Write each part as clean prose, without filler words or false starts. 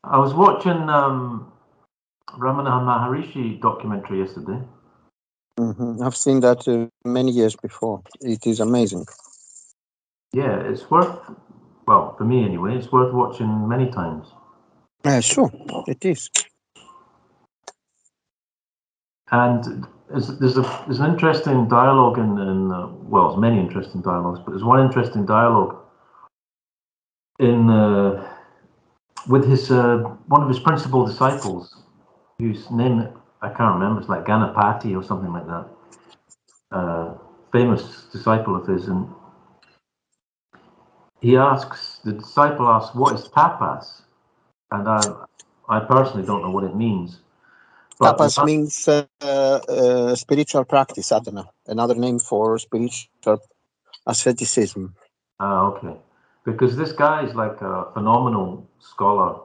I was watching Ramana Maharishi documentary yesterday. I've seen that many years before. It is amazing. Yeah, it's worth, well, for me anyway, it's worth watching many times. Sure, it is. And there's an interesting dialogue in well, there's many interesting dialogues, but there's one interesting dialogue in with his one of his principal disciples, whose name I can't remember. It's like Ganapati or something like that. Famous disciple of his, and the disciple asks, "What is tapas?" And I personally don't know what it means. But Tapas means spiritual practice, sadhana, another name for spiritual asceticism. Okay. Because this guy is like a phenomenal scholar,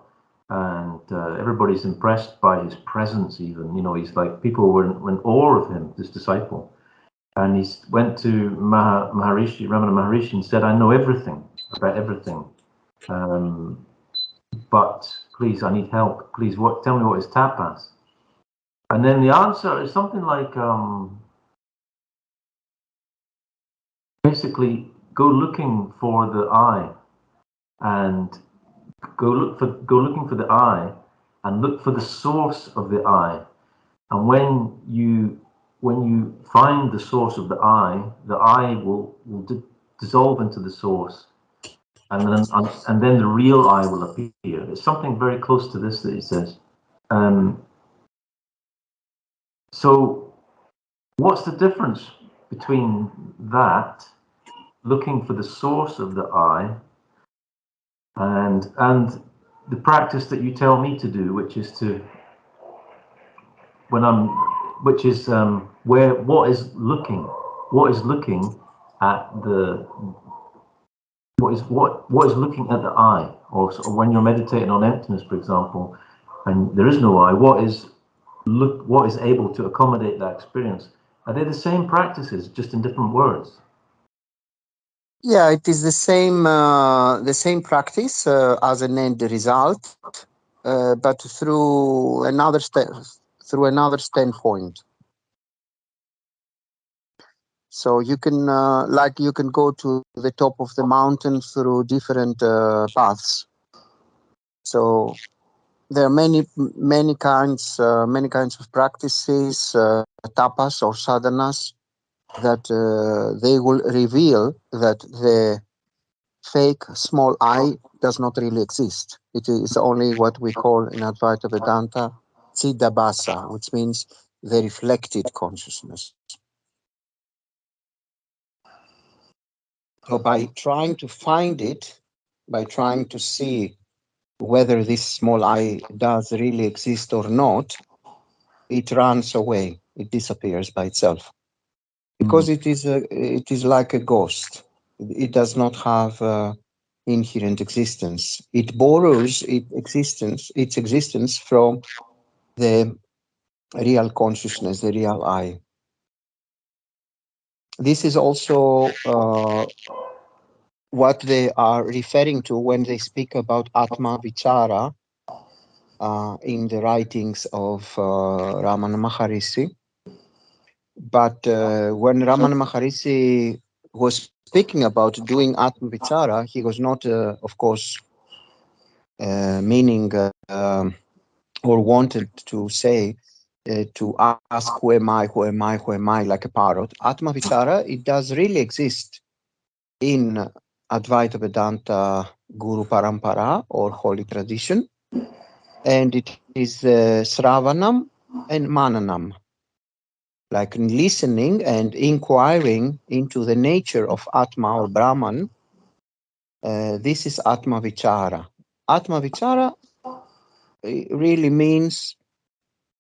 and everybody's impressed by his presence even. You know, he's like, people were in awe of him, this disciple. And he went to Maharishi, Ramana Maharishi, and said, I know everything about everything. But please, I need help. Please, tell me what is tapas? And then the answer is something like, basically, go looking for the I, and go looking for the I, and look for the source of the I. And when you find the source of the I will dissolve into the source, and then the real I will appear. It's something very close to this that he says. So what's the difference between that, looking for the source of the I, and the practice that you tell me to do, which is to what is looking at the what is looking at the I, or when you're meditating on emptiness, for example, and there is no I, what is able to accommodate that experience? Are they the same practices, just in different words? Yeah, it is the same practice as an end result, but through another standpoint. So you can you can go to the top of the mountain through different paths. So there are many kinds of practices, tapas or sadhanas, that they will reveal that the fake small I does not really exist. It is only what we call in Advaita Vedanta Chiddabhasa, which means the reflected consciousness. So by trying to find it, by trying to see whether this small I does really exist or not, it runs away. It disappears by itself, because it is like a ghost. It does not have inherent existence. It borrows its existence from the real consciousness, the real I. This is also what they are referring to when they speak about Atma Vichara in the writings of Ramana Maharishi. But when Ramana Maharishi was speaking about doing Atma Vichara, he was not, of course, meaning or wanted to say, to ask, who am I, who am I, who am I, like a parrot. Atma Vichara, it does really exist in Advaita Vedanta Guru Parampara or holy tradition, and it is Sravanam and Mananam, like listening and inquiring into the nature of Atma or Brahman. This is Atma Vichara. Atma Vichara really means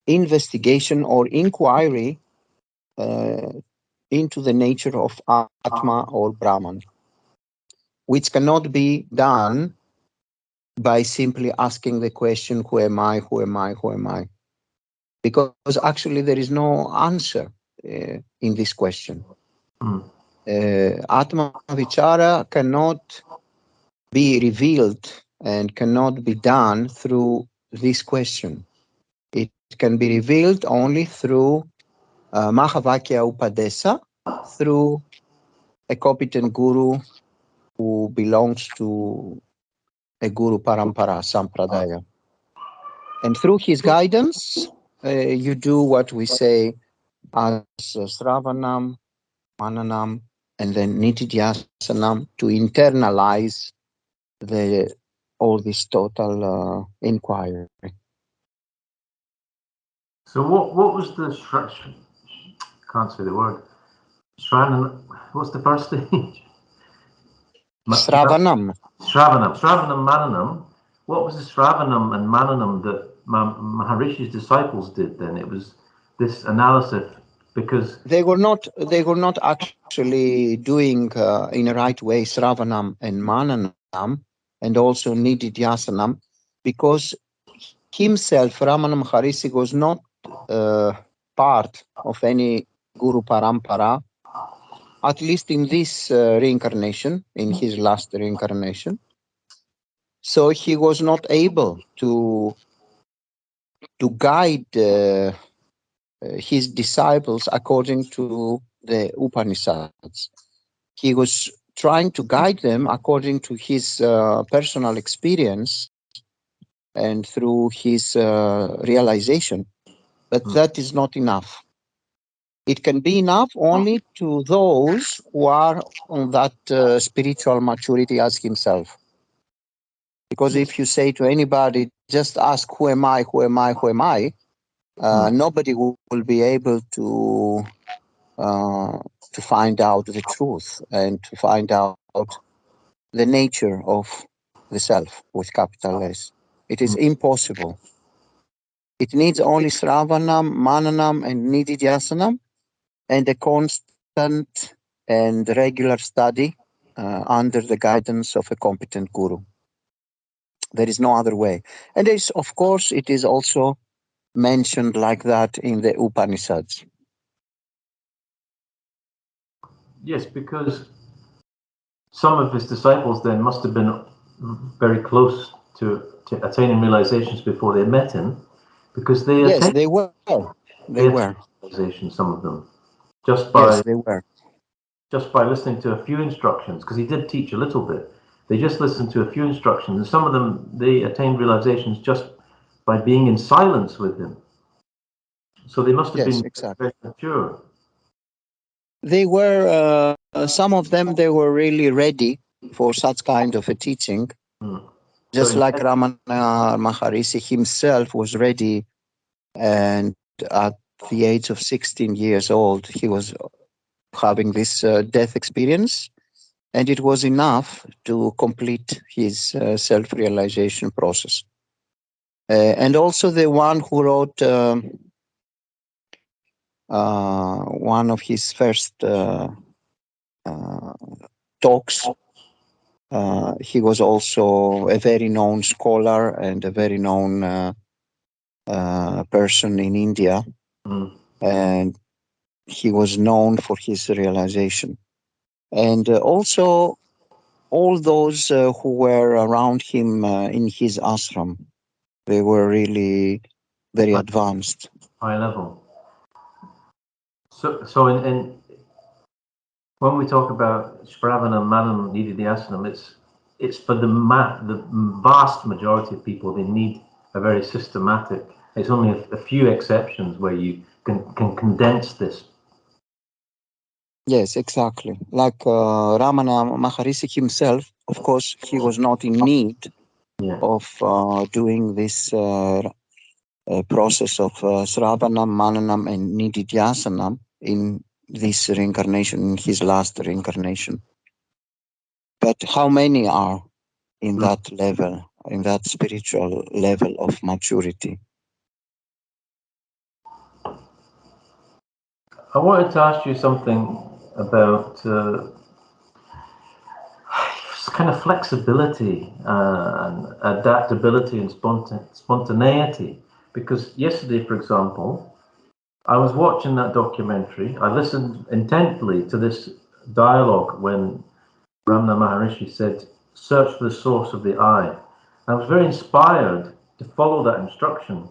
investigation or inquiry into the nature of Atma or Brahman, which cannot be done by simply asking the question, who am I, who am I, who am I? Because actually there is no answer in this question. Atma Vichara cannot be revealed and cannot be done through this question. It can be revealed only through Mahavakya Upadesa, through a competent guru who belongs to a Guru Parampara, Sampradaya. And through his guidance, you do what we say as Sravanam, Mananam, and then Nitidhyasanam to internalize all this total inquiry. So what was the can't say the word. Shravanam, what's the first stage? Sravanam. Shravanam, Mananam. What was the Shravanam and Mananam that Maharishi's disciples did then? It was this analysis, because they were not actually doing in a right way Sravanam and Mananam and also Nididhyasanam, because himself, Ramama Maharishi, was not part of any Guru Parampara, at least in this reincarnation, in his last reincarnation. So he was not able to guide his disciples according to the Upanishads. He was trying to guide them according to his personal experience and through his realization, but that is not enough. It can be enough only to those who are on that spiritual maturity as himself. Because if you say to anybody, just ask, who am I, who am I, who am I, nobody will be able to find out the truth and to find out the nature of the self with capital S. It is impossible. It needs only Sravanam, Mananam, and Nididhyasanam, and a constant and regular study under the guidance of a competent guru. There is no other way. And of course, it is also mentioned like that in the Upanishads. Yes, because some of his disciples then must have been very close to attaining realizations before they met him, because they yes, they were. They were realization, some of them, just by yes, they were. Just by listening to a few instructions, because he did teach a little bit. They just listened to a few instructions, and some of them, they attained realizations just by being in silence with him. So they must have been exactly. very mature. They were, some of them, they were really ready for such kind of a teaching. Just like Ramama Maharishi himself was ready, and at the age of 16 years old, he was having this death experience, and it was enough to complete his self-realization process. And also the one who wrote one of his first talks, he was also a very known scholar and a very known person in India, and he was known for his realization. And also all those who were around him in his ashram, they were really very advanced. High level. So in when we talk about Shravanam, Manam, Nididhyasanam, it's for the vast majority of people. They need a very systematic. It's only a few exceptions where you can condense this. Yes, exactly. Like Ramana Maharishi himself, of course, he was not in need of doing this process of Sravanam, Mananam, and Nididhyasanam in this reincarnation, in his last reincarnation. But how many are in that level, in that spiritual level of maturity? I wanted to ask you something about kind of flexibility and adaptability and spontaneity. Because yesterday, for example, I was watching that documentary. I listened intently to this dialogue when Ramana Maharishi said, "Search for the source of the I." I was very inspired to follow that instruction.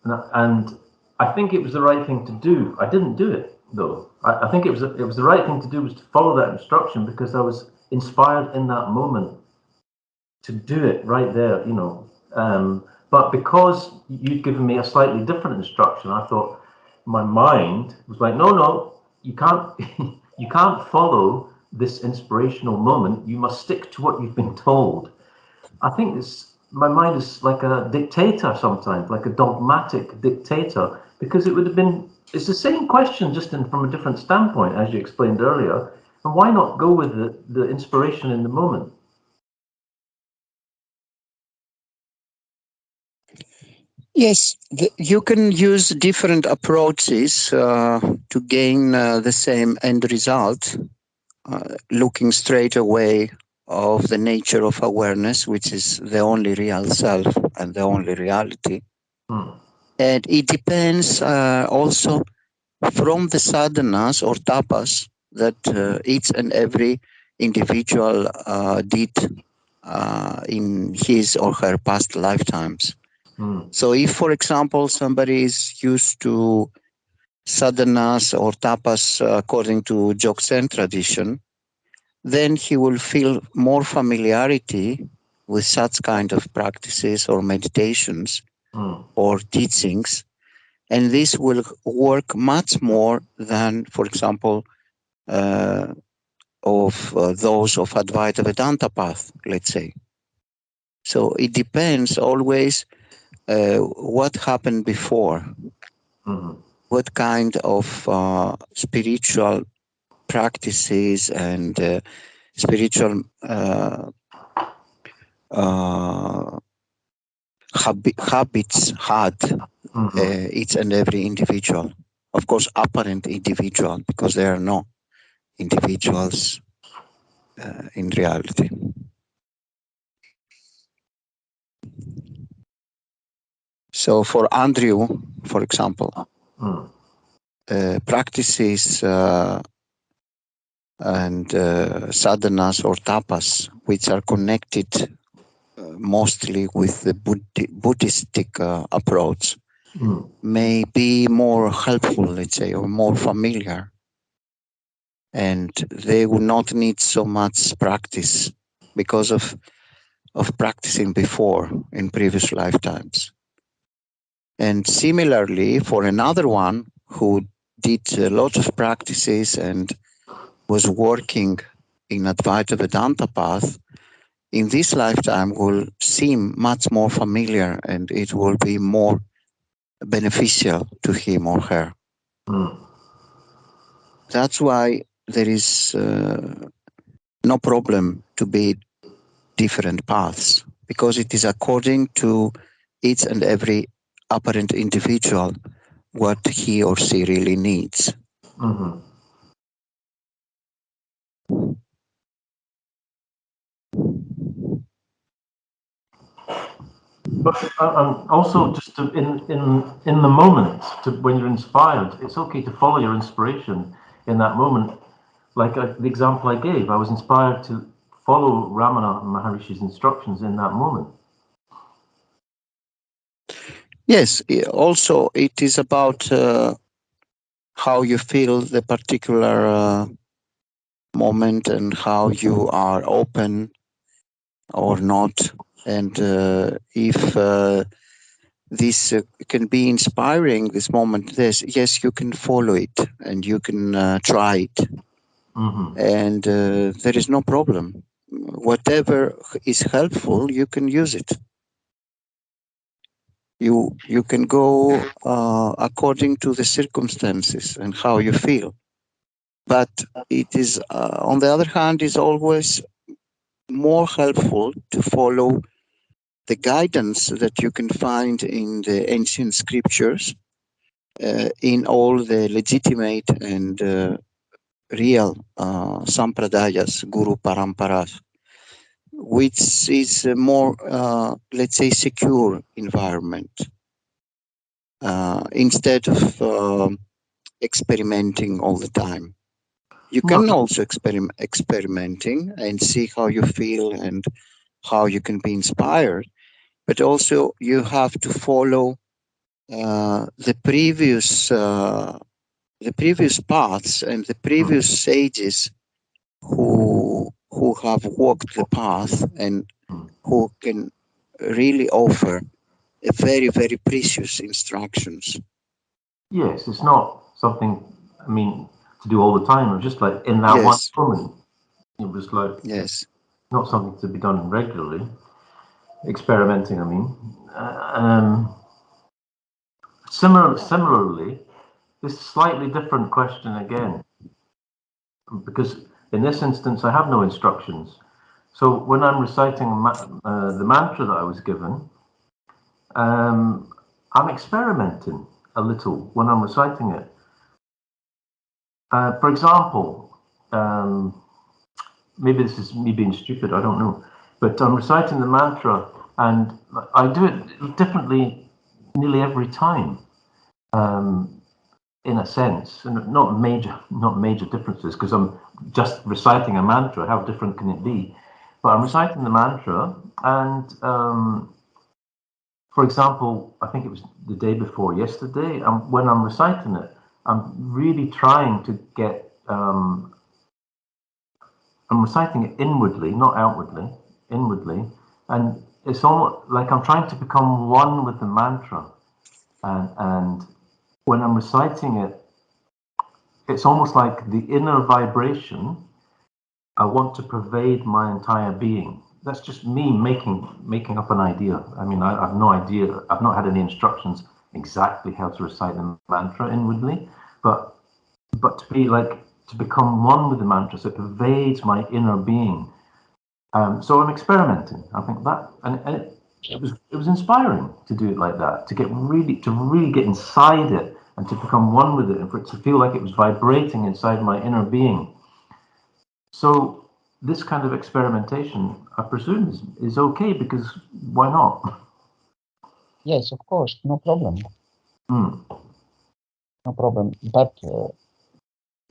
And I think it was the right thing to do. I didn't do it though. I think it was the right thing to do was to follow that instruction because I was inspired in that moment to do it right there, you know. But because you'd given me a slightly different instruction, I thought my mind was like, no, you can't, you can't follow this inspirational moment. You must stick to what you've been told. I think my mind is like a dictator sometimes, like a dogmatic dictator, because it would have been, it's the same question, just from a different standpoint, as you explained earlier. And why not go with the inspiration in the moment? Yes, you can use different approaches to gain the same end result, looking straight away of the nature of awareness, which is the only real self and the only reality. And it depends also from the sadhanas or tapas that each and every individual did in his or her past lifetimes. So if, for example, somebody is used to sadhanas or tapas according to Dzogchen tradition, then he will feel more familiarity with such kind of practices or meditations or teachings. And this will work much more than, for example, of those of Advaita Vedanta path, let's say. So it depends always what happened before, what kind of spiritual practices and spiritual habits had each and every individual. Of course, apparent individual, because there are no individuals in reality. So for Andrew, for example, practices and sadhanas or tapas, which are connected mostly with the Buddhistic approach, may be more helpful, let's say, or more familiar. And they will not need so much practice because of practicing before in previous lifetimes. And similarly, for another one who did a lot of practices and was working in Advaita Vedanta path, in this lifetime will seem much more familiar and it will be more beneficial to him or her. That's why there is no problem to be different paths, because it is according to each and every apparent individual what he or she really needs. But also, just in the moment, when you're inspired, it's okay to follow your inspiration in that moment. Like the example I gave, I was inspired to follow Ramana Maharishi's instructions in that moment. Yes, also it is about how you feel the particular moment and how you are open or not. And if this can be inspiring, this moment, yes, you can follow it and you can try it. And there is no problem. Whatever is helpful, you can use it. You can go according to the circumstances and how you feel. But it is, on the other hand, is always more helpful to follow the guidance that you can find in the ancient scriptures, in all the legitimate and real sampradayas, guru paramparas, which is a more, let's say, secure environment, instead of experimenting all the time. You can also experimenting and see how you feel and how you can be inspired, but also you have to follow the previous paths and the previous sages who have walked the path and who can really offer a very, very precious instructions. Yes, it's not something, I mean, to do all the time. Or just like in that one Yes, moment, it was like yes, not something to be done regularly. Experimenting, I mean. Um, Similarly, this is a slightly different question again, because in this instance, I have no instructions. So when I'm reciting the mantra that I was given, I'm experimenting a little when I'm reciting it. For example, maybe this is me being stupid, I don't know, but I'm reciting the mantra and I do it differently nearly every time. In a sense, and not major differences, because I'm just reciting a mantra. How different can it be? But I'm reciting the mantra, and for example, I think it was the day before yesterday, when I'm reciting it, I'm really trying to get. I'm reciting it inwardly, not outwardly, inwardly, and it's almost like I'm trying to become one with the mantra, and when I'm reciting it, it's almost like the inner vibration I want to pervade my entire being. That's just me making up an idea. I mean, I have no idea. I've not had any instructions exactly how to recite the mantra inwardly, but to be like to become one with the mantra, so it pervades my inner being. So I'm experimenting. I think that, and it was inspiring to do it like that, to really get inside it and to become one with it, and for it to feel like it was vibrating inside my inner being. So this kind of experimentation, I presume, is okay, because why not? Yes, of course, no problem. Mm. No problem. But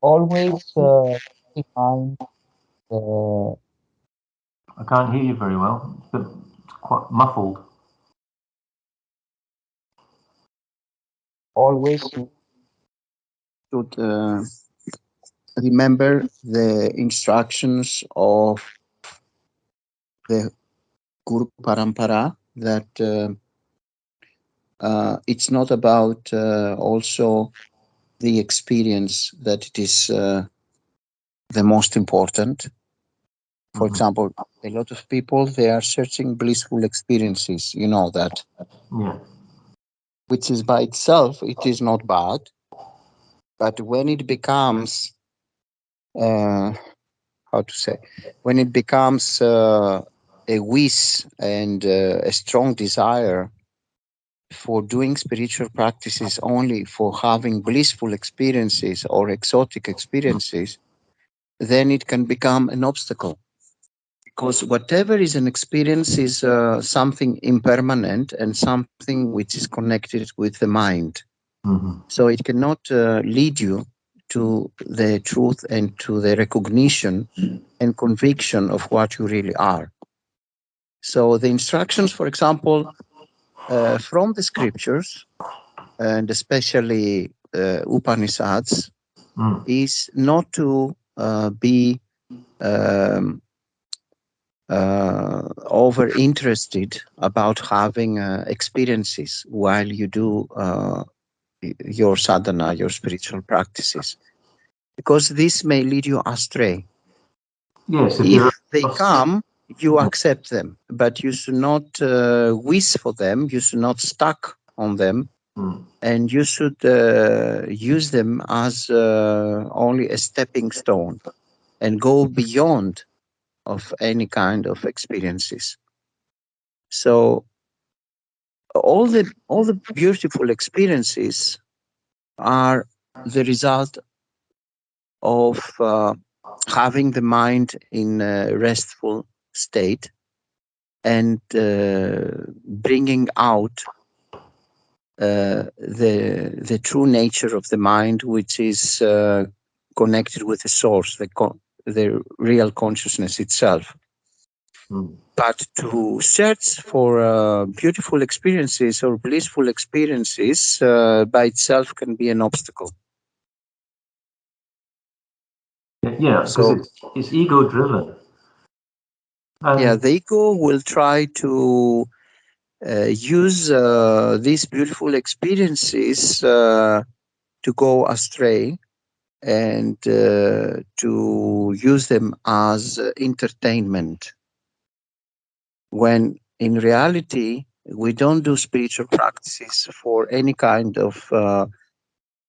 always keep in mind I can't hear you very well. It's quite muffled. always should remember the instructions of the Guru Parampara, that it's not about also the experience that it is the most important. For example, a lot of people, they are searching blissful experiences, you know that. Yeah. Which is by itself, it is not bad. But when it becomes, how to say, when it becomes a wish and a strong desire for doing spiritual practices only for having blissful experiences or exotic experiences, then it can become an obstacle. Because whatever is an experience is something impermanent and something which is connected with the mind. So it cannot lead you to the truth and to the recognition and conviction of what you really are. So the instructions, for example, from the scriptures, and especially Upanishads, is not to be over interested about having experiences while you do your sadhana, your spiritual practices, because this may lead you astray. Yes. If they come, you accept them, but you should not wish for them. You should not stuck on them, and you should use them as only a stepping stone and go beyond of any kind of experiences. So all the beautiful experiences are the result of having the mind in a restful state and bringing out the true nature of the mind, which is connected with the source, the real consciousness itself. But to search for beautiful experiences or blissful experiences by itself can be an obstacle. Yeah, because So, it's ego-driven. yeah, the ego will try to use these beautiful experiences to go astray and to use them as entertainment, when in reality we don't do spiritual practices for any kind of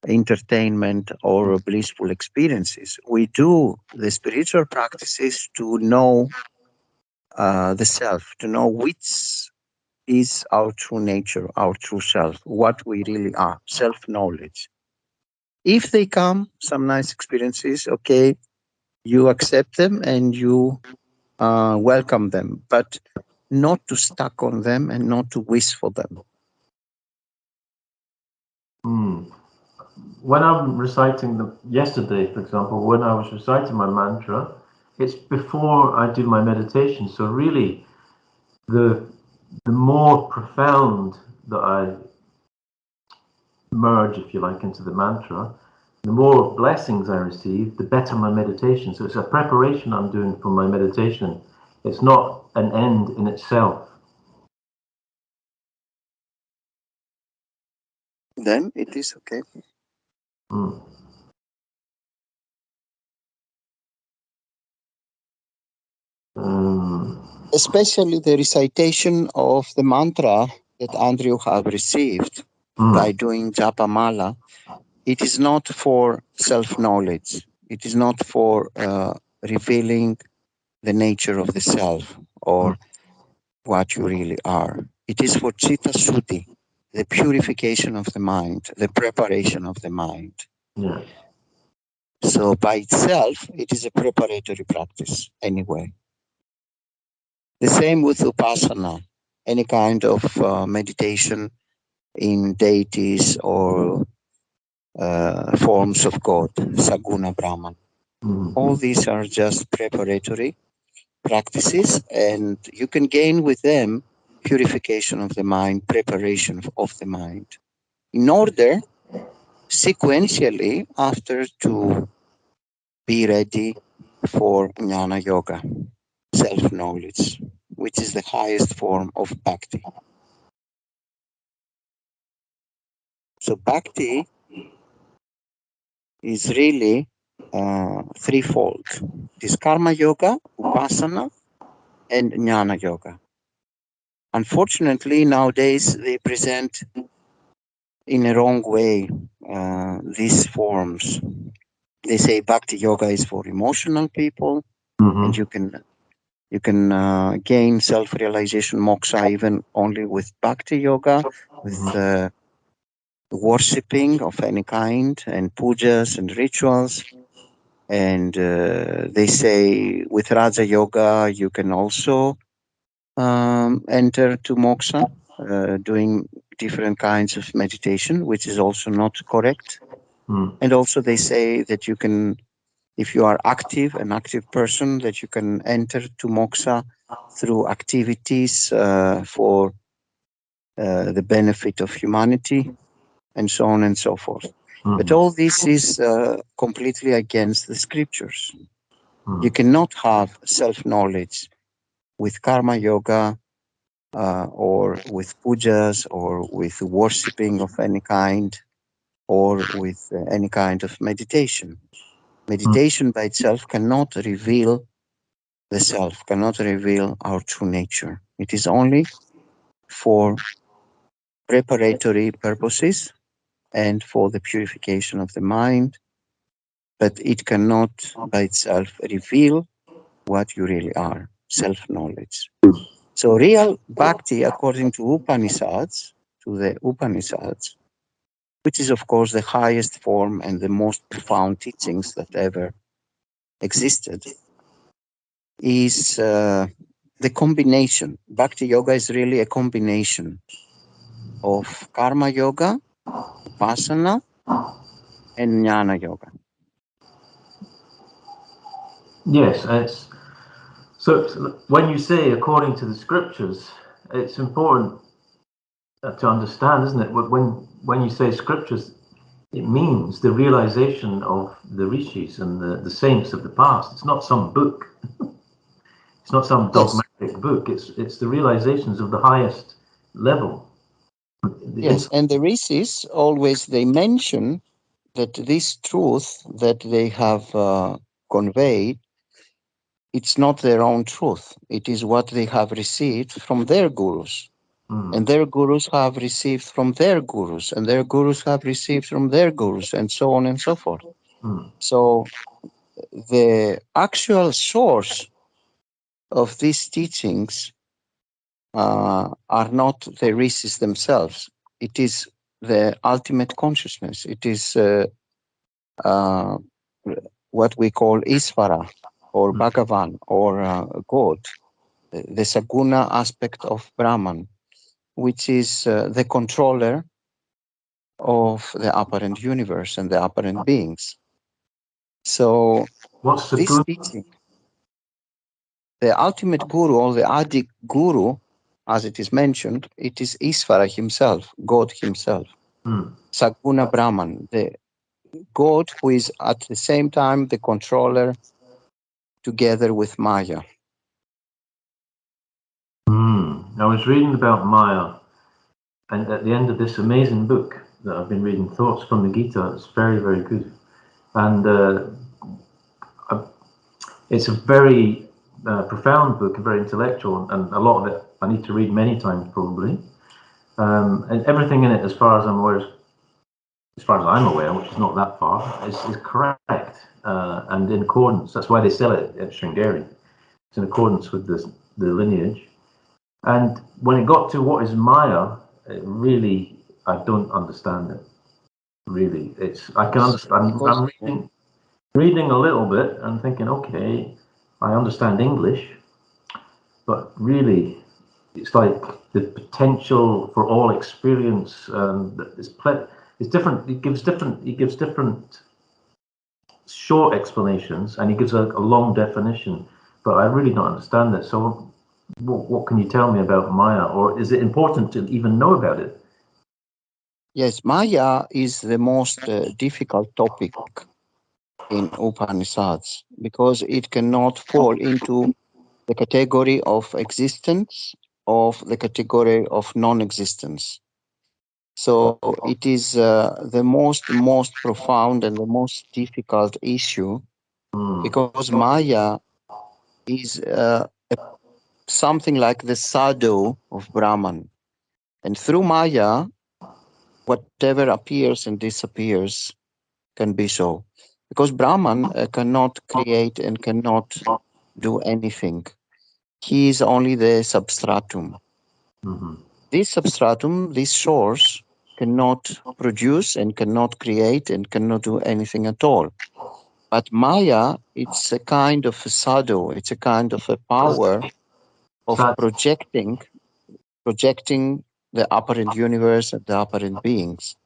entertainment or blissful experiences. We do the spiritual practices to know the self, to know which is our true nature, our true self, what we really are, self-knowledge. If they come, some nice experiences, okay, you accept them and you welcome them, but not to stuck on them and not to wish for them. When I'm reciting yesterday, for example, when I was reciting my mantra, it's before I do my meditation. So really, the more profound that I merge, if you like, into the mantra, the more blessings I receive, the better my meditation. So it's a preparation I'm doing for my meditation. It's not an end in itself. Then it is okay. Especially the recitation of the mantra that Andrew have received by doing japa mala, it is not for self-knowledge. It is not for revealing the nature of the self or what you really are. It is for chitta suddhi, the purification of the mind, the preparation of the mind. Yeah. So by itself, it is a preparatory practice anyway. The same with upasana, any kind of meditation in deities or forms of God, Saguna Brahman. All these are just preparatory practices, and you can gain with them purification of the mind, preparation of the mind, in order sequentially after to be ready for jnana yoga, self-knowledge, which is the highest form of bhakti. So bhakti is really threefold. It is karma yoga, upasana, and jnana yoga. Unfortunately, nowadays they present in a wrong way these forms. They say bhakti yoga is for emotional people, and you can gain self-realization moksha even only with bhakti yoga, with worshipping of any kind and pujas and rituals. And they say with Raja Yoga, you can also enter to moksha, doing different kinds of meditation, which is also not correct. And also they say that you can, if you are active, an active person, that you can enter to moksha through activities for the benefit of humanity, and so on and so forth. But all this is completely against the scriptures. You cannot have self-knowledge with karma yoga or with pujas or with worshipping of any kind or with any kind of meditation. Meditation by itself cannot reveal the self, cannot reveal our true nature. It is only for preparatory purposes and for the purification of the mind, but it cannot by itself reveal what you really are, self-knowledge. So real bhakti, according to Upanishads, to the Upanishads, which is of course the highest form and the most profound teachings that ever existed, is the combination. Bhakti yoga is really a combination of karma yoga, upasana, and jnana yoga. Yes, So when you say according to the scriptures, it's important to understand, isn't it? When you say scriptures, it means the realization of the rishis and the saints of the past. It's not some book. It's not some dogmatic book. It's the realizations of the highest level. Yes, and the rishis always they mention that this truth that they have conveyed, it's not their own truth. It is what they have received from their gurus. And their gurus have received from their gurus, and their gurus have received from their gurus, and so on and so forth. So the actual source of these teachings are not the rishis themselves. It is the ultimate consciousness. It is what we call Isvara, or Bhagavan, or God, the Saguna aspect of Brahman, which is the controller of the apparent universe and the apparent beings. So What's this Saguna? teaching, the ultimate guru, or the Adi Guru, as it is mentioned, it is Isvara himself, God himself. Saguna Brahman, the God who is at the same time the controller together with Maya. I was reading about Maya, and at the end of this amazing book that I've been reading, Thoughts from the Gita, it's very, very good. And it's a very profound book, very intellectual, and a lot of it I need to read many times probably. And everything in it, as far as I'm aware, which is not that far, is correct and in accordance. That's why they sell it at Sringeri. It's in accordance with the lineage. And when it got to what is Maya, it really, I don't understand it. Really, I can understand. I'm reading a little bit and thinking, okay, I understand English, but really, it's like the potential for all experience. It's different. It gives different short explanations, and he gives a long definition. But I really don't understand it. So, what can you tell me about Maya, or is it important to even know about it? Yes, Maya is the most difficult topic in Upanishads because it cannot fall into the category of existence, of the category of non-existence. So it is the most profound and the most difficult issue because Maya is something like the shadow of Brahman. And through Maya, whatever appears and disappears can be so. Because Brahman cannot create and cannot do anything. He is only the substratum. This substratum, this source, cannot produce and cannot create and cannot do anything at all. But Maya, it's a kind of a shadow, it's a kind of a power of projecting the apparent universe and the apparent beings.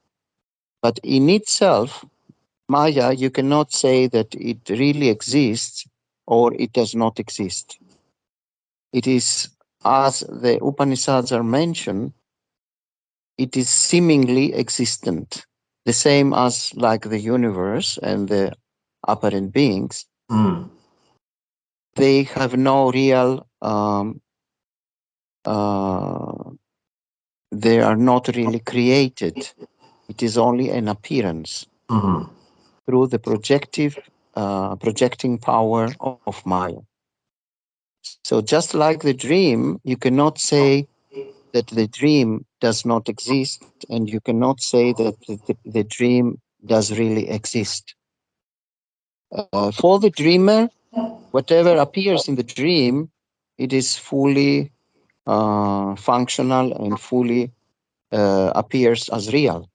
But in itself, Maya, you cannot say that it really exists or it does not exist. It is, as the Upanishads are mentioned, it is seemingly existent, the same as like the universe and the apparent beings. They have no real, they are not really created. It is only an appearance through the projecting power of Maya. So just like the dream, you cannot say that the dream does not exist, and you cannot say that the dream does really exist. For the dreamer, whatever appears in the dream, it is fully functional and fully appears as real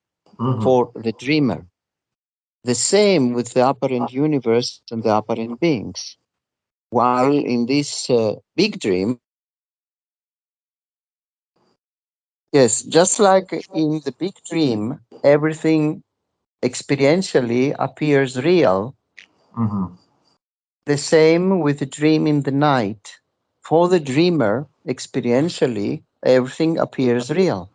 for the dreamer. The same with the apparent universe and the apparent beings. While in this big dream, yes, just like in the big dream, everything experientially appears real. The same with the dream in the night. For the dreamer, experientially, everything appears real.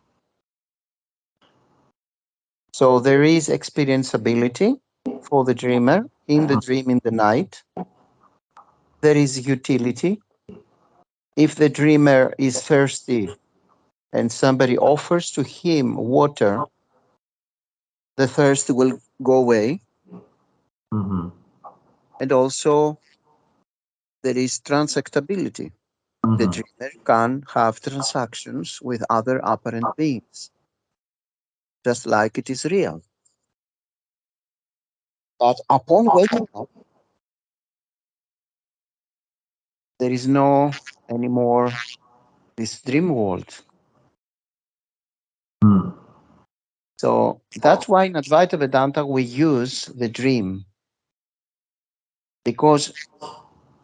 So there is experienceability for the dreamer in the dream in the night. There is utility. If the dreamer is thirsty and somebody offers to him water, the thirst will go away. Mm-hmm. And also there is transactability. The dreamer can have transactions with other apparent beings, just like it is real. But upon waking up, there is no anymore this dream world. Mm. So that's why in Advaita Vedanta we use the dream, because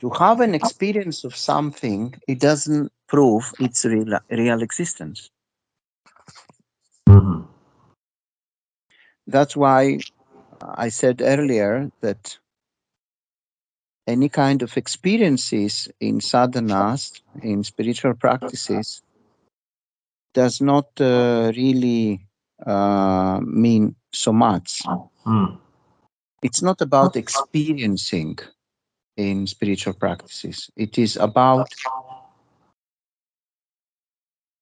to have an experience of something, it doesn't prove its real existence. Mm-hmm. That's why I said earlier that any kind of experiences in sadhanas, in spiritual practices, does not really mean so much. Mm. It's not about experiencing in spiritual practices. It is about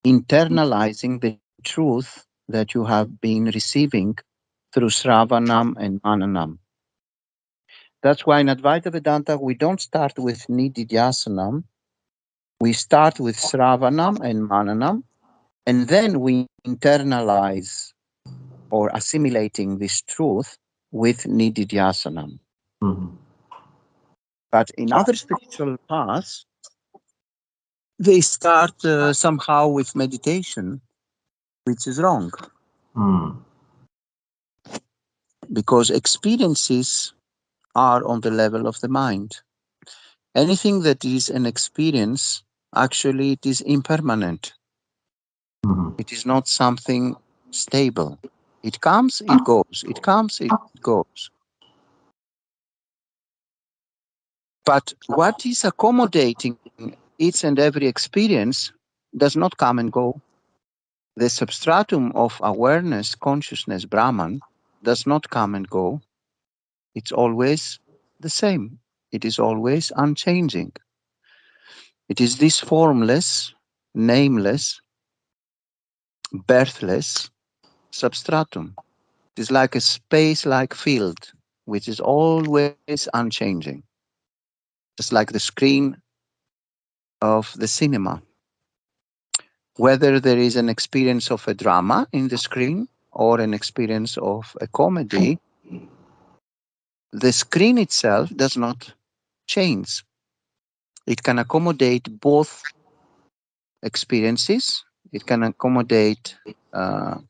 internalizing the truth that you have been receiving through Sravanam and Mananam. That's why in Advaita Vedanta we don't start with Nididhyasanam. We start with Sravanam and Mananam, and then we internalize or assimilating this truth with Nididhyasanam. Mm-hmm. But in other spiritual paths, they start somehow with meditation, which is wrong, Mm. because experiences are on the level of the mind. Anything that is an experience, actually, it is impermanent. Mm-hmm. It is not something stable. It comes, it goes. It comes, it goes. But what is accommodating each and every experience does not come and go. The substratum of awareness, consciousness, Brahman, does not come and go. It's always the same. It is always unchanging. It is this formless, nameless, birthless substratum. It is like a space-like field, which is always unchanging, just like the screen of the cinema. Whether there is an experience of a drama in the screen or an experience of a comedy, the screen itself does not change. It can accommodate both experiences. It can accommodate a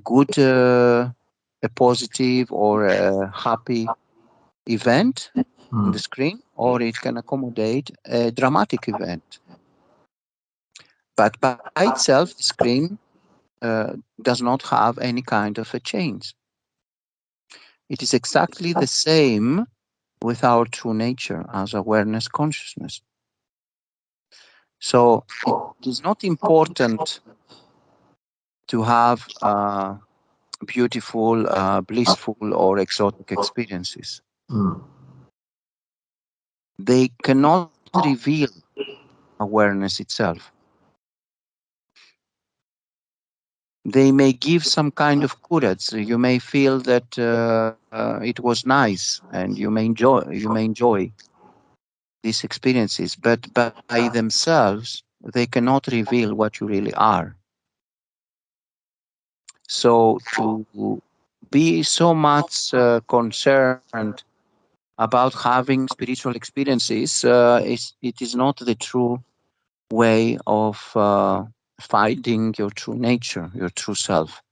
good, a positive, or a happy event in the Mm. screen, or it can accommodate a dramatic event. But by itself, the screen does not have any kind of a change. It is exactly the same with our true nature as awareness consciousness. So it is not important to have beautiful, blissful, or exotic experiences. Mm. They cannot reveal awareness itself. They may give some kind of courage. You may feel that it was nice, and you may enjoy these experiences, but by themselves, they cannot reveal what you really are. So to be so much concerned about having spiritual experiences, it is not the true way of finding your true nature, your true self.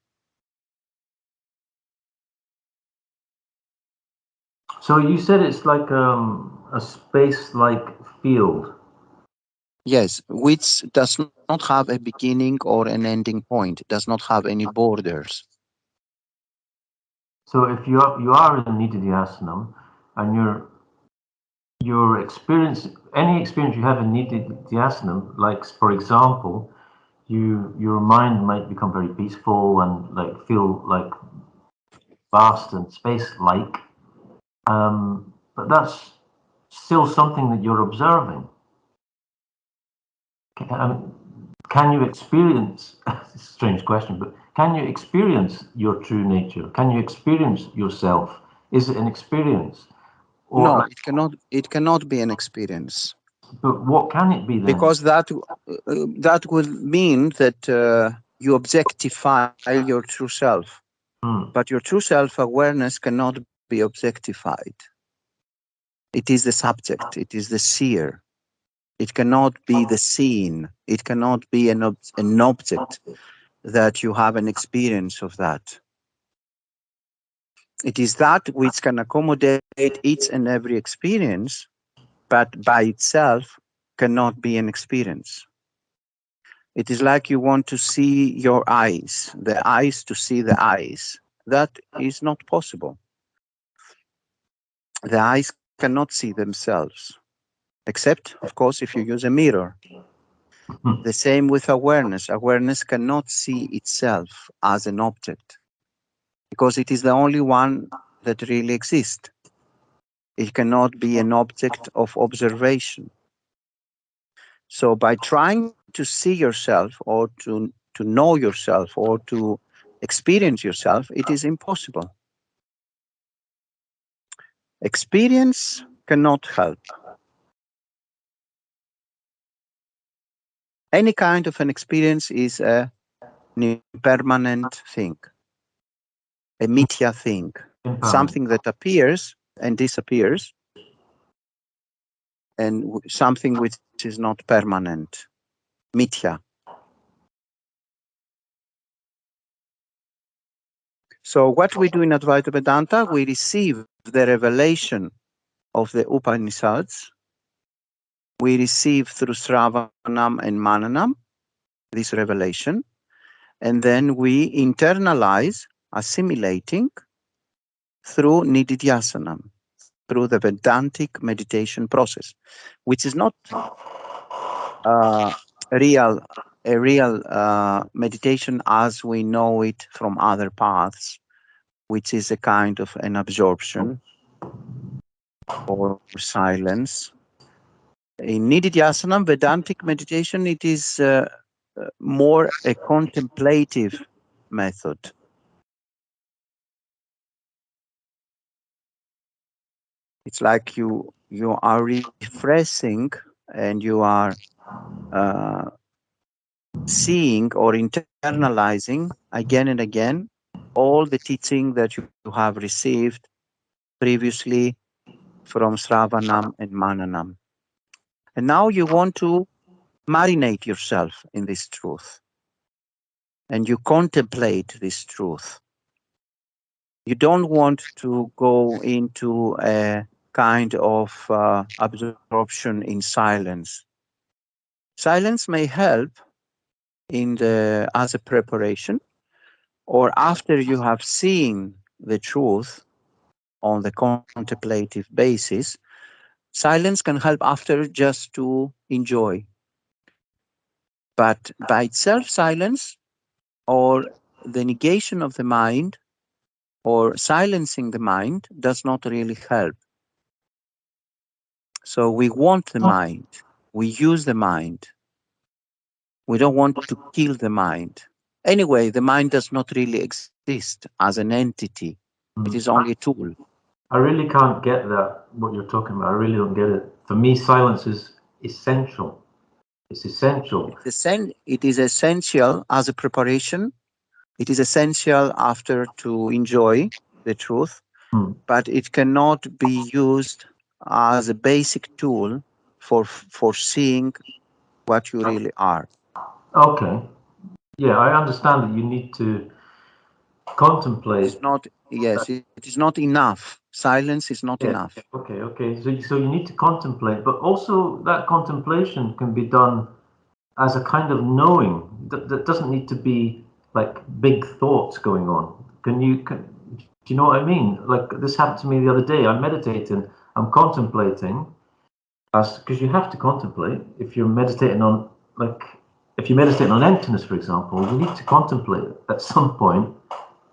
So you said it's like a space-like field. Yes, which does not have a beginning or an ending point, does not have any borders. So if you are in Nididhyasanam and your experience, any experience you have in nididhyasana, like for example, your mind might become very peaceful and like feel like vast and space-like, but that's still something that you're observing. Can you experience, it's a strange question, but can you experience your true nature? Can you experience yourself? Is it an experience? Or No, like, it cannot be an experience, but what can it be then? because that would mean that you objectify your true self. But your true self-awareness cannot be objectified. It is the subject, it is the seer. It cannot be the seen. It cannot be an object that you have an experience of that. It is that which can accommodate each and every experience, but by itself cannot be an experience. It is like you want to see your eyes, the eyes to see the eyes. That is not possible. The eyes cannot see themselves, except, of course, if you use a mirror. The same with awareness. Awareness cannot see itself as an object because it is the only one that really exists. It cannot be an object of observation. So by trying to see yourself or to know yourself or to experience yourself, it is impossible. Experience cannot help. Any kind of an experience is an impermanent thing, a mithya thing, something that appears and disappears, and something which is not permanent, mithya. So what we do in Advaita Vedanta, we receive the revelation of the Upanishads. We receive through Sravanam and Mananam this revelation, and then we internalize, assimilating through Nididhyasanam, through the Vedantic meditation process, which is not a real meditation as we know it from other paths, which is a kind of an absorption or silence. In Nididhyasanam, Vedantic meditation, it is more a contemplative method. It's like you are refreshing and you are seeing or internalizing again and again all the teaching that you have received previously from Sravanam and Mananam. And now you want to marinate yourself in this truth. And you contemplate this truth. You don't want to go into a kind of absorption in silence. Silence may help as a preparation, or after you have seen the truth on the contemplative basis. Silence can help after just to enjoy. But by itself, silence or the negation of the mind or silencing the mind does not really help. So we want the mind. We use the mind. We don't want to kill the mind. Anyway, the mind does not really exist as an entity. It is only a tool. I really can't get that, what you're talking about. I really don't get it. For me, silence is essential. It's essential. It is essential as a preparation. It is essential after to enjoy the truth, but it cannot be used as a basic tool for seeing what you really are. Okay. Yeah, I understand that you need to contemplate. It's not, yes, it is not enough. Silence is not enough. Okay. So you need to contemplate, but also that contemplation can be done as a kind of knowing. That doesn't need to be like big thoughts going on. Do you know what I mean? Like this happened to me the other day. I'm meditating, I'm contemplating, because you have to contemplate. If you're meditating on, like, if you're meditating on emptiness, for example, you need to contemplate at some point,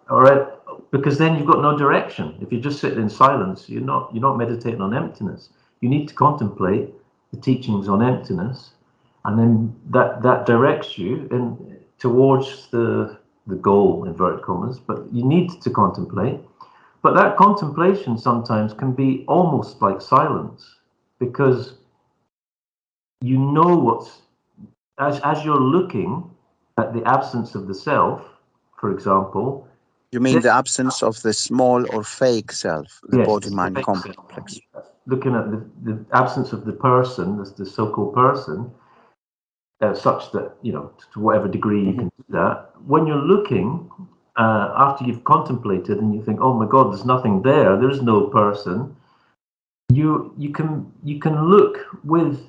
all right? Because then you've got no direction. If you just sit in silence, you're not meditating on emptiness. You need to contemplate the teachings on emptiness, and then that directs you in towards the goal, inverted commas. But you need to contemplate. But that contemplation sometimes can be almost like silence, because you know what's, as you're looking at the absence of the self, for example. You mean the absence of the small or fake self, the Yes, body-mind complex? looking at the absence of the person, the so-called person, such that, to whatever degree you can do that. When you're looking, after you've contemplated and you think, oh my God, there's nothing there, there's no person, you can look with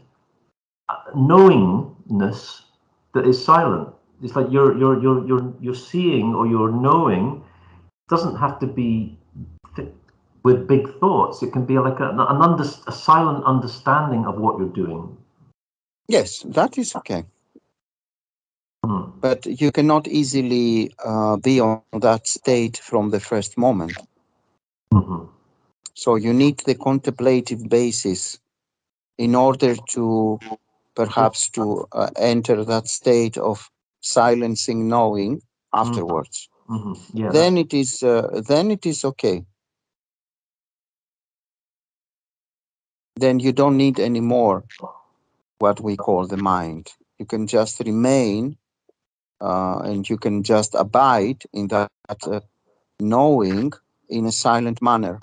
knowingness that is silent. It's like you're seeing, or you're knowing. Doesn't have to be with big thoughts. It can be like a silent understanding of what you're doing. Yes, that is okay. But you cannot easily be on that state from the first moment. So you need the contemplative basis in order to perhaps to enter that state of silencing knowing afterwards. Yeah, then it is okay. Then you don't need any more what we call the mind. You can just remain and you can just abide in that knowing in a silent manner.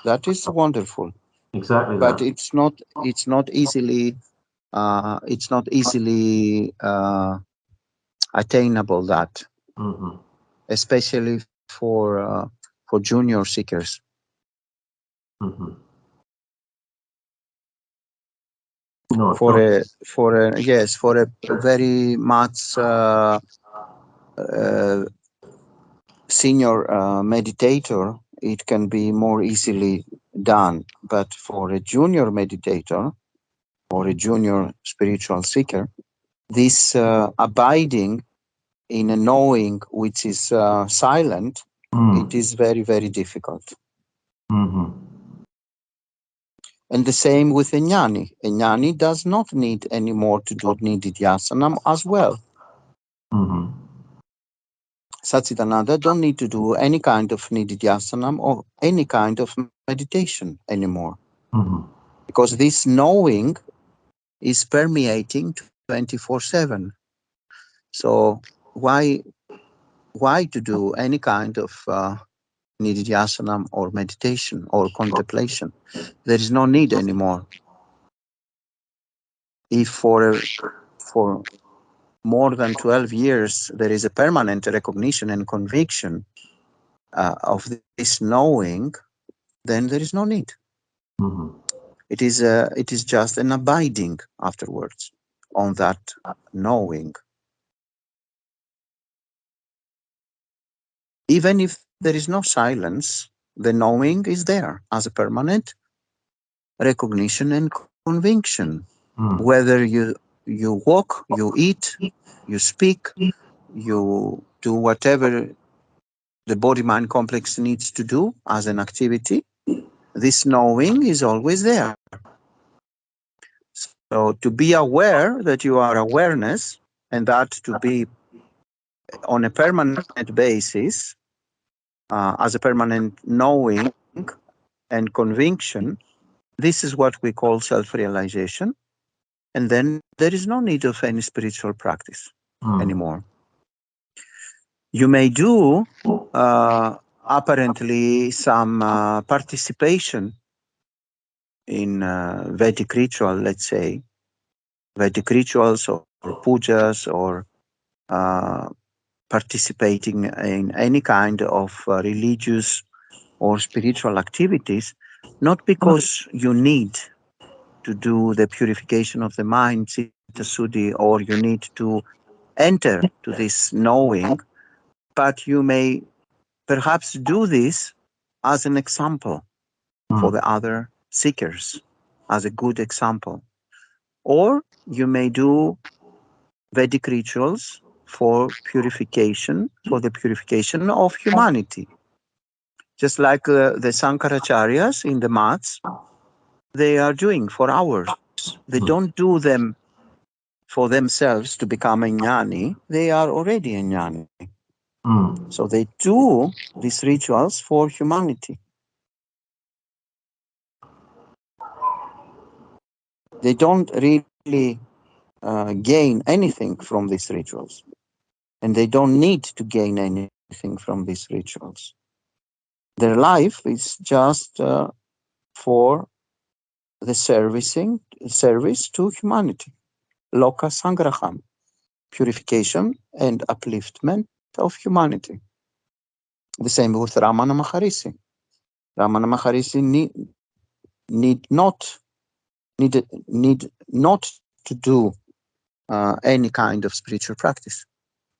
That is wonderful. exactly. But that. it's not easily attainable, that especially for junior seekers. No, For a very much senior meditator, it can be more easily done. But for a junior meditator or a junior spiritual seeker, this abiding in a knowing which is silent, it is very, very difficult. And the same with a jnani. A jnani does not need anymore to do nididhyasanam as well. Satchitananda don't need to do any kind of nididhyasanam or any kind of meditation anymore. Because this knowing is permeating 24/7. So why to do any kind of nididhyasanam or meditation or contemplation? There is no need anymore. If for more than 12 years there is a permanent recognition and conviction of this knowing, then there is no need. It is just an abiding afterwards on that knowing. Even if there is no silence, the knowing is there as a permanent recognition and conviction. Whether you walk, you eat, you speak, you do whatever the body-mind complex needs to do as an activity, this knowing is always there. So to be aware that you are awareness, and that to be on a permanent basis, as a permanent knowing and conviction, this is what we call self-realization. And then there is no need of any spiritual practice anymore. You may do apparently some participation in Vedic ritual, let's say, Vedic rituals or pujas, or participating in any kind of religious or spiritual activities, not because you need to do the purification of the mind, Citta Suddhi, or you need to enter to this knowing, but you may perhaps do this as an example for the other seekers. as a good example. Or you may do Vedic rituals for purification, for the purification of humanity. Just like the Sankaracharyas in the mats, they are doing for hours. They don't do them for themselves to become a jnani. They are already a jnani. So they do these rituals for humanity. They don't really gain anything from these rituals. And they don't need to gain anything from these rituals. Their life is just for the service to humanity. Loka Sangraham, purification and upliftment of humanity. The same with Ramana Maharishi. Ramana Maharishi need not to do any kind of spiritual practice.